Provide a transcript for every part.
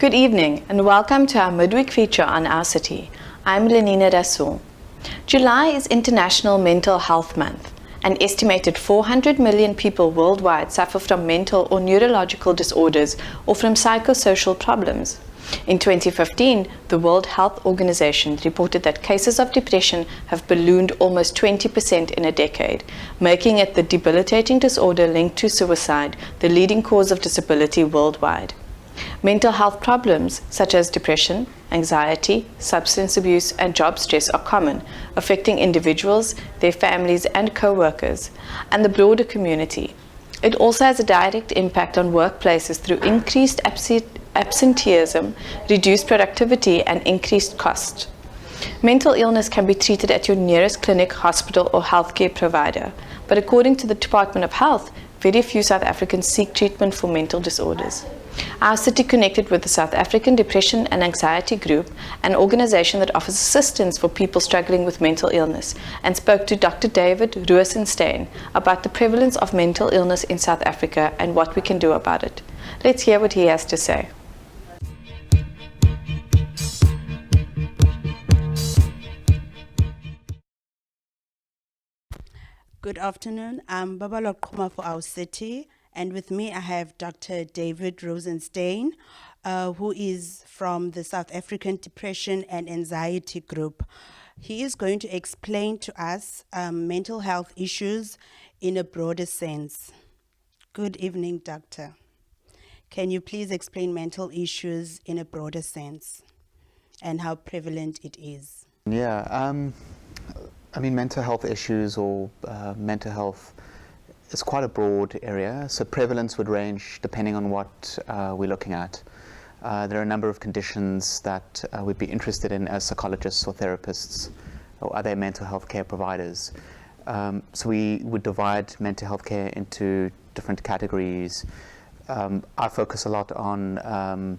Good evening and welcome to our midweek feature on our city. I'm Lenina Rasool. July is International Mental Health Month. An estimated 400 million people worldwide suffer from mental or neurological disorders or from psychosocial problems. In 2015, the World Health Organization reported that cases of depression have ballooned almost 20% in a decade, making it the debilitating disorder linked to suicide the leading cause of disability worldwide. Mental health problems such as depression, anxiety, substance abuse, and job stress are common, affecting individuals, their families and co-workers, and the broader community. It also has a direct impact on workplaces through increased absenteeism, reduced productivity, and increased cost. Mental illness can be treated at your nearest clinic, hospital, or healthcare provider, but according to the Department of Health, very few South Africans seek treatment for mental disorders. Our city connected with the South African Depression and Anxiety Group, an organization that offers assistance for people struggling with mental illness, and spoke to Dr. David Rosenstein about the prevalence of mental illness in South Africa and what we can do about it. Let's hear what he has to say. Good afternoon. I'm Babalo Qhuma for our city, and with me I have Dr. David Rosenstein, who is from the South African Depression and Anxiety Group. He is going to explain to us mental health issues in a broader sense. Good evening, Doctor. Can you please explain mental issues in a broader sense and how prevalent it is? Yeah, mental health issues or mental health is quite a broad area. So prevalence would range depending on what we're looking at. There are a number of conditions that we'd be interested in as psychologists or therapists or other mental health care providers. So we would divide mental health care into different categories. I focus a lot on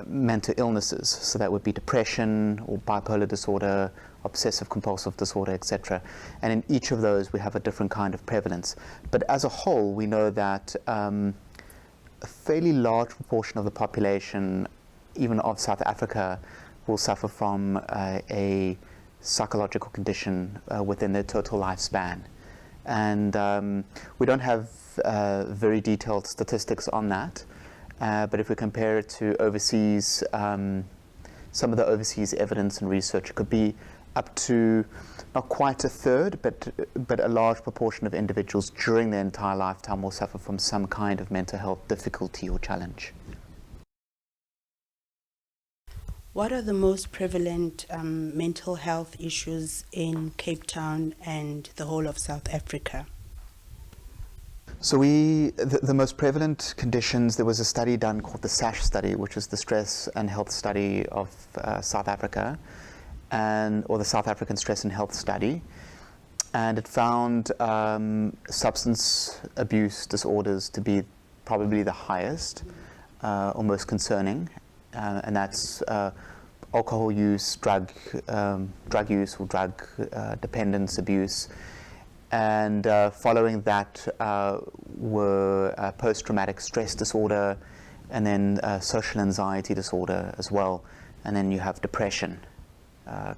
mental illnesses, so that would be depression or bipolar disorder, obsessive compulsive disorder, etc. And in each of those we have a different kind of prevalence. But as a whole, we know that a fairly large proportion of the population, even of South Africa, will suffer from a psychological condition within their total lifespan. And we don't have very detailed statistics on that. But if we compare it to overseas, some of the overseas evidence and research, it could be up to not quite a third, but a large proportion of individuals during their entire lifetime will suffer from some kind of mental health difficulty or challenge. What are the most prevalent mental health issues in Cape Town and the whole of South Africa? So the most prevalent conditions, there was a study done called the SASH study, which is the Stress and Health Study of South Africa, or the South African Stress and Health Study. And it found substance abuse disorders to be probably the highest or most concerning, and that's alcohol use, drug use or drug dependence abuse. And following that were post-traumatic stress disorder, and then social anxiety disorder as well. And then you have depression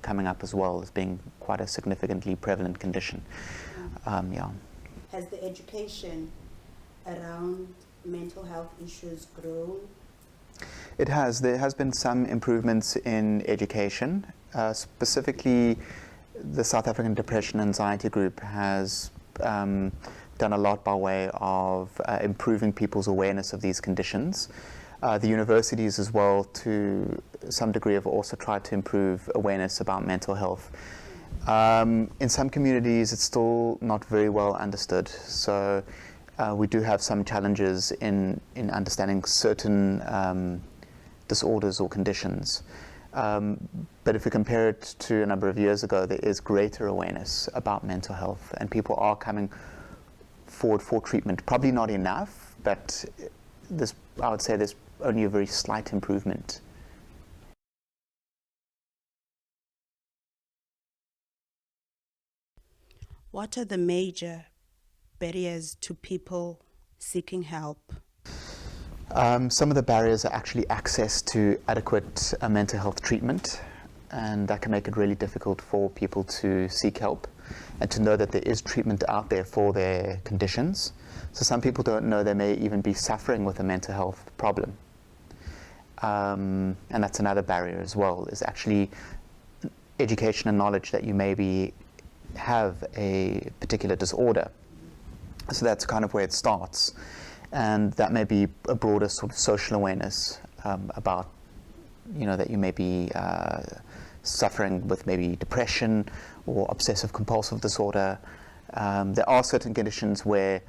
coming up as well as being quite a significantly prevalent condition. Yeah. Has the education around mental health issues grown? It has. There has been some improvements in education, specifically the South African Depression and Anxiety Group has done a lot by way of improving people's awareness of these conditions. The universities as well, to some degree, have also tried to improve awareness about mental health. In some communities, it's still not very well understood. So we do have some challenges in understanding certain disorders or conditions. But if we compare it to a number of years ago, there is greater awareness about mental health, and people are coming forward for treatment. Probably not enough, but I would say there's only a very slight improvement. What are the major barriers to people seeking help? Some of the barriers are actually access to adequate mental health treatment, and that can make it really difficult for people to seek help and to know that there is treatment out there for their conditions. So some people don't know they may even be suffering with a mental health problem. And that's another barrier as well, is actually education and knowledge that you maybe have a particular disorder. So that's kind of where it starts. And that may be a broader sort of social awareness about, that you may be suffering with maybe depression or obsessive compulsive disorder. There are certain conditions where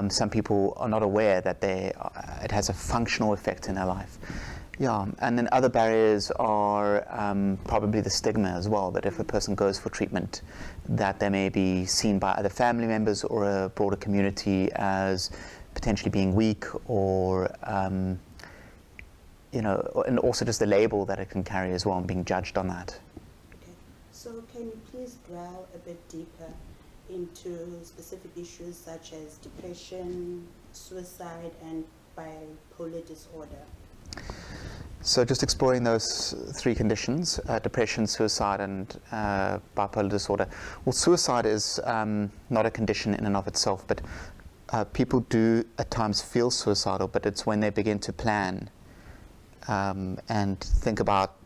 some people are not aware that it has a functional effect in their life. Yeah, and then other barriers are probably the stigma as well, that if a person goes for treatment, that they may be seen by other family members or a broader community as potentially being weak, or and also just the label that it can carry as well, and being judged on that. Okay, so can you please dwell a bit deeper into specific issues such as depression, suicide, and bipolar disorder? So just exploring those three conditions, depression, suicide, and bipolar disorder. Well, suicide is not a condition in and of itself, but people do at times feel suicidal, but it's when they begin to plan and think about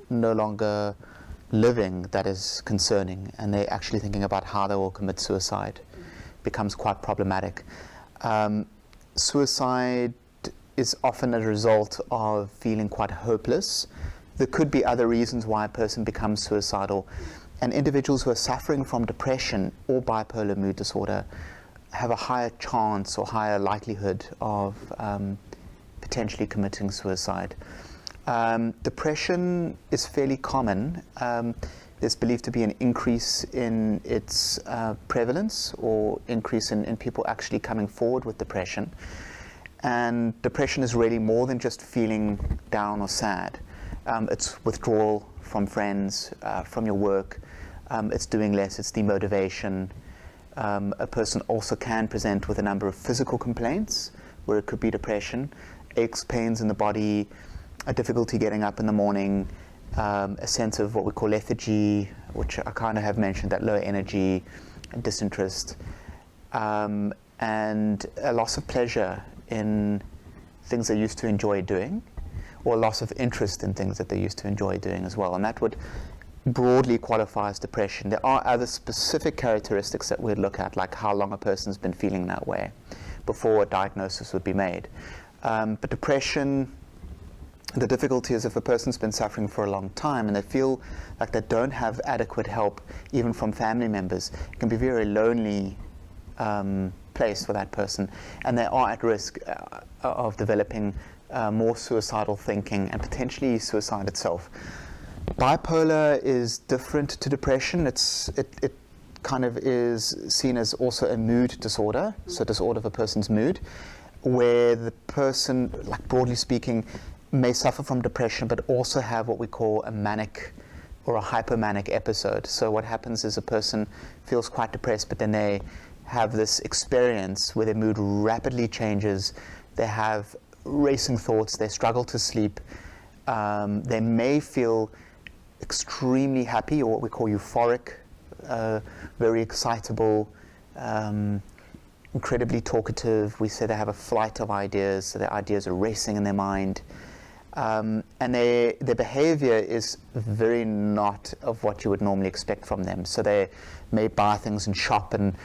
no longer living that is concerning, and they're actually thinking about how they will commit suicide. Becomes quite problematic. Suicide is often a result of feeling quite hopeless. There could be other reasons why a person becomes suicidal, and individuals who are suffering from depression or bipolar mood disorder have a higher chance or higher likelihood of potentially committing suicide. Depression is fairly common. There's believed to be an increase in its prevalence, or increase in people actually coming forward with depression. And depression is really more than just feeling down or sad. It's withdrawal from friends, from your work. It's doing less, it's demotivation. A person also can present with a number of physical complaints, where it could be depression, aches, pains in the body, a difficulty getting up in the morning, a sense of what we call lethargy, which I kind of have mentioned, that low energy and disinterest, and a loss of pleasure in things they used to enjoy doing, or a loss of interest in things that they used to enjoy doing as well. And that would broadly qualify as depression. There are other specific characteristics that we'd look at, like how long a person's been feeling that way before a diagnosis would be made. But depression, the difficulty is if a person's been suffering for a long time and they feel like they don't have adequate help, even from family members, it can be a very lonely place for that person, and they are at risk of developing more suicidal thinking and potentially suicide itself. Bipolar is different to depression. It kind of is seen as also a mood disorder, so disorder of a person's mood, where the person, like broadly speaking, may suffer from depression but also have what we call a manic or a hypomanic episode. So what happens is a person feels quite depressed, but then they have this experience where their mood rapidly changes. They have racing thoughts, they struggle to sleep, they may feel extremely happy, or what we call euphoric, very excitable, incredibly talkative. We say they have a flight of ideas, so their ideas are racing in their mind. And their behavior is very not of what you would normally expect from them. So they may buy things and shop, and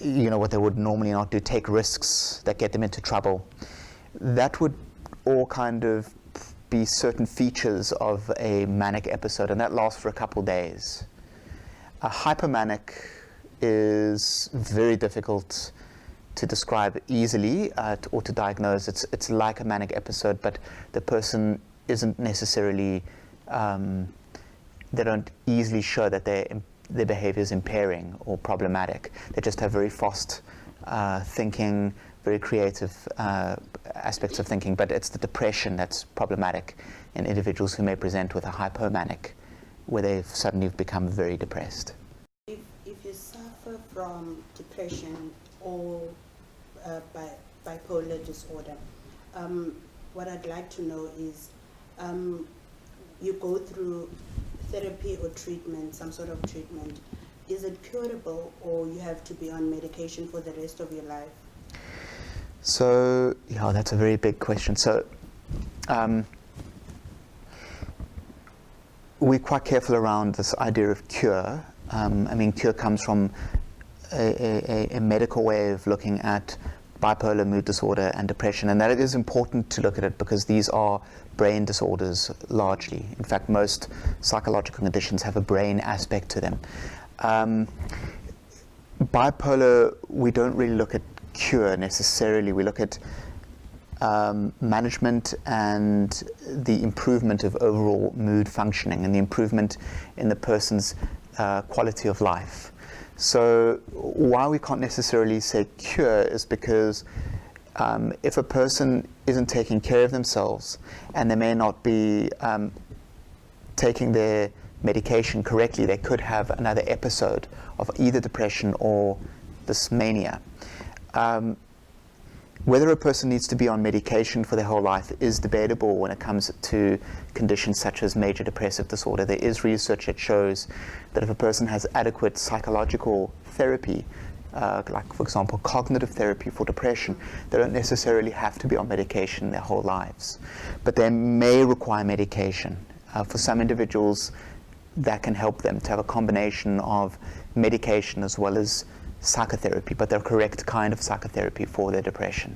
what they would normally not do, take risks that get them into trouble. That would all kind of be certain features of a manic episode, and that lasts for a couple days. A hypomanic is very difficult to describe easily or to diagnose. It's like a manic episode, but the person isn't necessarily, they don't easily show that their behavior is impairing or problematic. They just have very fast thinking, very creative aspects of thinking, but it's the depression that's problematic in individuals who may present with a hypomanic, where they've suddenly become very depressed. If you suffer from depression or bipolar disorder. What I'd like to know is, you go through therapy or treatment, some sort of treatment. Is it curable, or you have to be on medication for the rest of your life? So, yeah, that's a very big question. So, we're quite careful around this idea of cure. I mean, cure comes from a medical way of looking at bipolar mood disorder and depression, and that it is important to look at it because these are brain disorders largely. In fact, most psychological conditions have a brain aspect to them. Bipolar, we don't really look at cure necessarily. We look at management and the improvement of overall mood functioning and the improvement in the person's quality of life. So why we can't necessarily say cure is because if a person isn't taking care of themselves and they may not be taking their medication correctly, they could have another episode of either depression or this mania. Whether a person needs to be on medication for their whole life is debatable when it comes to conditions such as major depressive disorder. There is research that shows that if a person has adequate psychological therapy, like for example cognitive therapy for depression, they don't necessarily have to be on medication their whole lives. But they may require medication. For some individuals, that can help them to have a combination of medication as well as psychotherapy, but the correct kind of psychotherapy for their depression.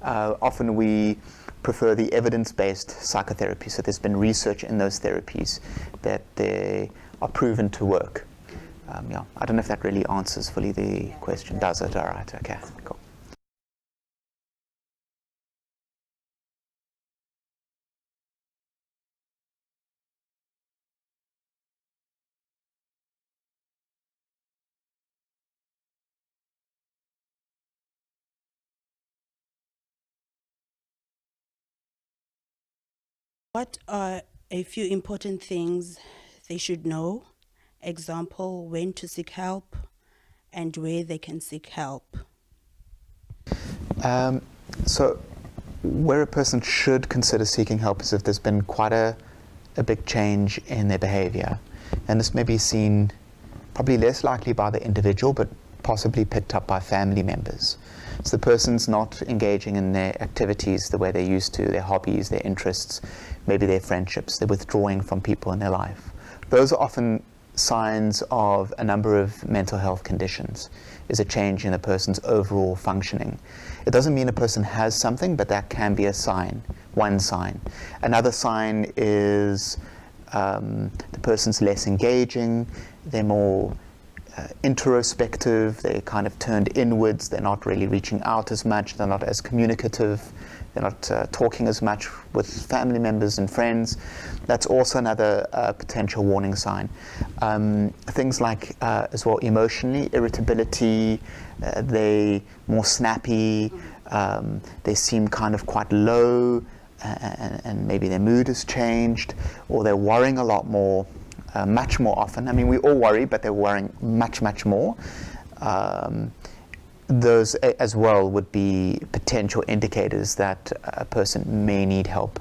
Often we prefer the evidence-based psychotherapy, so there's been research in those therapies that they are proven to work. Yeah, I don't know if that really answers fully the question. Does it? All right, okay, cool. What are a few important things they should know? Example, when to seek help and where they can seek help. So where a person should consider seeking help is if there's been quite a big change in their behavior. And this may be seen probably less likely by the individual, but possibly picked up by family members. So the person's not engaging in their activities the way they used to, their hobbies, their interests, maybe their friendships. They're withdrawing from people in their life. Those are often signs of a number of mental health conditions, is a change in a person's overall functioning. It doesn't mean a person has something, but that can be a sign, one sign. Another sign is the person's less engaging, they're more introspective, they're kind of turned inwards, they're not really reaching out as much, they're not as communicative, they're not talking as much with family members and friends. That's also another potential warning sign. Things like, as well, emotionally, irritability, they're more snappy, they seem kind of quite low, and maybe their mood has changed, or they're worrying a lot more, much more often. I mean, we all worry, but they're worrying much, much more. Those as well would be potential indicators that a person may need help.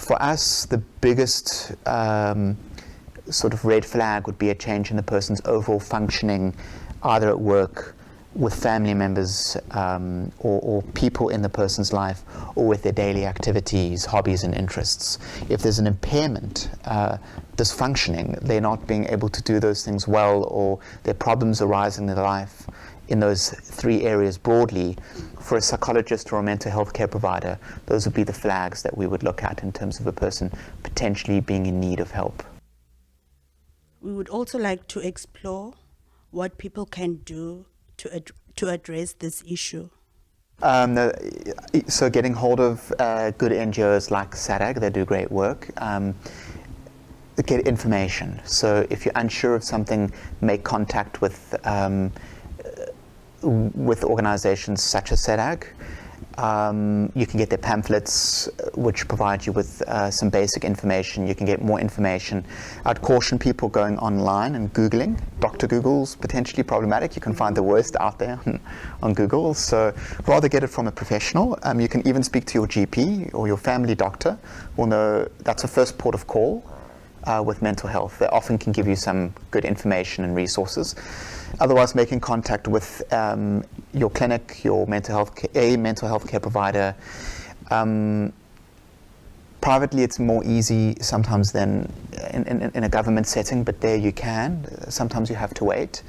For us, the biggest sort of red flag would be a change in the person's overall functioning, either at work, with family members, or people in the person's life, or with their daily activities, hobbies and interests. If there's an impairment, dysfunctioning, they're not being able to do those things well, or there are problems arising in their life in those three areas broadly, for a psychologist or a mental health care provider, those would be the flags that we would look at in terms of a person potentially being in need of help. We would also like to explore what people can do to address this issue. So getting hold of good NGOs like SADAG, they do great work. Get information. So if you're unsure of something, make contact with organizations such as SADAG. You can get their pamphlets, which provide you with some basic information. You can get more information. I'd caution people going online and Googling. Dr. Google's potentially problematic. You can find the worst out there on Google. So rather get it from a professional. You can even speak to your GP or your family doctor. Will know that's a first port of call with mental health. They often can give you some good information and resources. Otherwise, making contact with your clinic, your mental health care provider. Privately, it's more easy sometimes than in a government setting, but there you can. Sometimes you have to wait.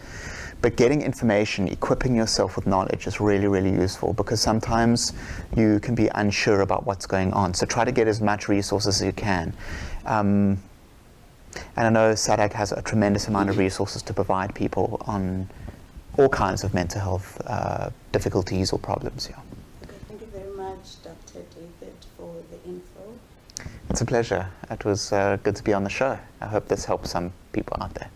But getting information, equipping yourself with knowledge is really, really useful, because sometimes you can be unsure about what's going on. So try to get as much resources as you can. And I know SADAG has a tremendous amount of resources to provide people on all kinds of mental health difficulties or problems. Yeah. Okay, thank you very much, Dr. David, for the info. It's a pleasure. It was good to be on the show. I hope this helps some people out there.